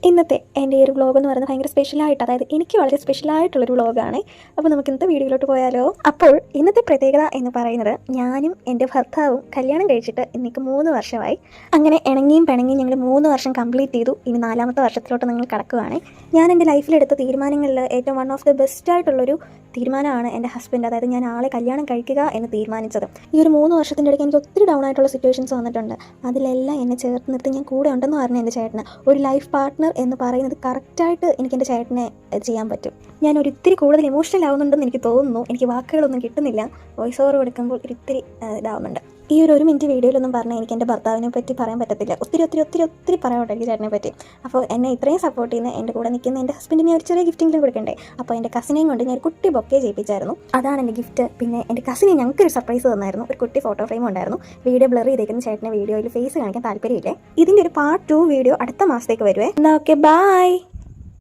ഇന്നത്തെ എൻ്റെ ഈ ഒരു വ്ളോഗ് എന്ന് പറയുന്നത് ഭയങ്കര സ്പെഷ്യലായിട്ട്, അതായത് എനിക്ക് വളരെ സ്പെഷ്യലായിട്ടുള്ളൊരു വ്ളോഗാണ്. അപ്പോൾ നമുക്ക് ഇന്നത്തെ വീഡിയോയിലോട്ട് പോയാലോ. അപ്പോൾ ഇന്നത്തെ പ്രത്യേകത എന്ന് പറയുന്നത്, ഞാനും എൻ്റെ ഭർത്താവും കല്യാണം കഴിച്ചിട്ട് ഇന്നേക്ക് 3 വർഷമായി. അങ്ങനെ ഇണങ്ങിയും പിണങ്ങിയും ഞങ്ങൾ 3 വർഷം കംപ്ലീറ്റ് ചെയ്തു. ഇനി 4ാമത്തെ വർഷത്തിലോട്ട് നിങ്ങൾ കടക്കുകയാണ്. ഞാൻ എൻ്റെ ലൈഫിലെടുത്ത തീരുമാനങ്ങളിൽ ഏറ്റവും വൺ ഓഫ് ദി ബെസ്റ്റ് ആയിട്ടുള്ളൊരു തീരുമാനമാണ് എൻ്റെ ഹസ്ബൻഡ്, അതായത് ഞാൻ ആളെ കല്യാണം കഴിക്കുക എന്ന് തീരുമാനിച്ചത്. ഈ ഒരു 3 വർഷത്തിൻ്റെ ഇടയ്ക്ക് എനിക്ക് ഒത്തിരി ഡൗൺ ആയിട്ടുള്ള സിറ്റുവേഷൻസ് വന്നിട്ടുണ്ട്. അതിലെല്ലാം എന്നെ ചേർത്ത് നിർത്തി ഞാൻ കൂടെ ഉണ്ടെന്ന് പറഞ്ഞ എൻ്റെ ചേട്ടന് ഒരു ലൈഫ് പാർട്ട്ണർ എന്ന് പറയുന്നത് കറക്റ്റായിട്ട് എനിക്ക് എൻ്റെ ചേട്ടനെ ചെയ്യാൻ പറ്റും. ഞാൻ ഒരിത്തിരി കൂടുതൽ ഇമോഷണൽ ആവുന്നുണ്ടെന്ന് എനിക്ക് തോന്നുന്നു. എനിക്ക് വാക്കുകളൊന്നും കിട്ടുന്നില്ല. വോയിസ് ഓവർ കൊടുക്കുമ്പോൾ ഒരിത്തിരി ഇതാവുന്നുണ്ട്. ഈ ഒരു മിനിറ്റ് വീഡിയോയിലൊന്നും പറഞ്ഞാൽ എനിക്ക് എൻ്റെ ഭർത്താവിനെ പറ്റി പറയാൻ പറ്റത്തില്ല. ഒത്തിരി പറയാനുണ്ട് എനിക്ക് ചേട്ടനെ പറ്റി. അപ്പോൾ എന്നെ ഇത്രയും സപ്പോർട്ട് ചെയ്യുന്ന എൻ്റെ കൂടെ നിൽക്കുന്ന എൻ്റെ ഹസ്ബൻഡിനെ ഒരു ചെറിയ ഗിഫ്റ്റെങ്കിലും കൊടുക്കണ്ടേ. അപ്പോൾ എൻ്റെ കസിനെയും കൊണ്ട് ഞാൻ ഒരു കുട്ടി ബൊക്കെ ചെയ്യിപ്പിച്ചായിരുന്നു. അതാണ് എൻ്റെ ഗിഫ്റ്റ്. പിന്നെ എൻ്റെ കസിനെ ഞങ്ങൾക്കൊരു സർപ്രൈസ് തന്നായിരുന്നു. ഒരു കുട്ടി ഫോട്ടോ ഫ്രെയിം ഉണ്ടായിരുന്നു. വീഡിയോ ബ്ലർ ചെയ്തേക്കുന്ന ചേട്ടനെ വീഡിയോയിൽ ഫേസ് കാണിക്കാൻ താല്പര്യമില്ലേ. ഇതിൻ്റെ ഒരു പാർട്ട് 2 വീഡിയോ അടുത്ത മാസത്തേക്ക് വരുവേ. എന്നാൽ ഓക്കെ, ബൈ.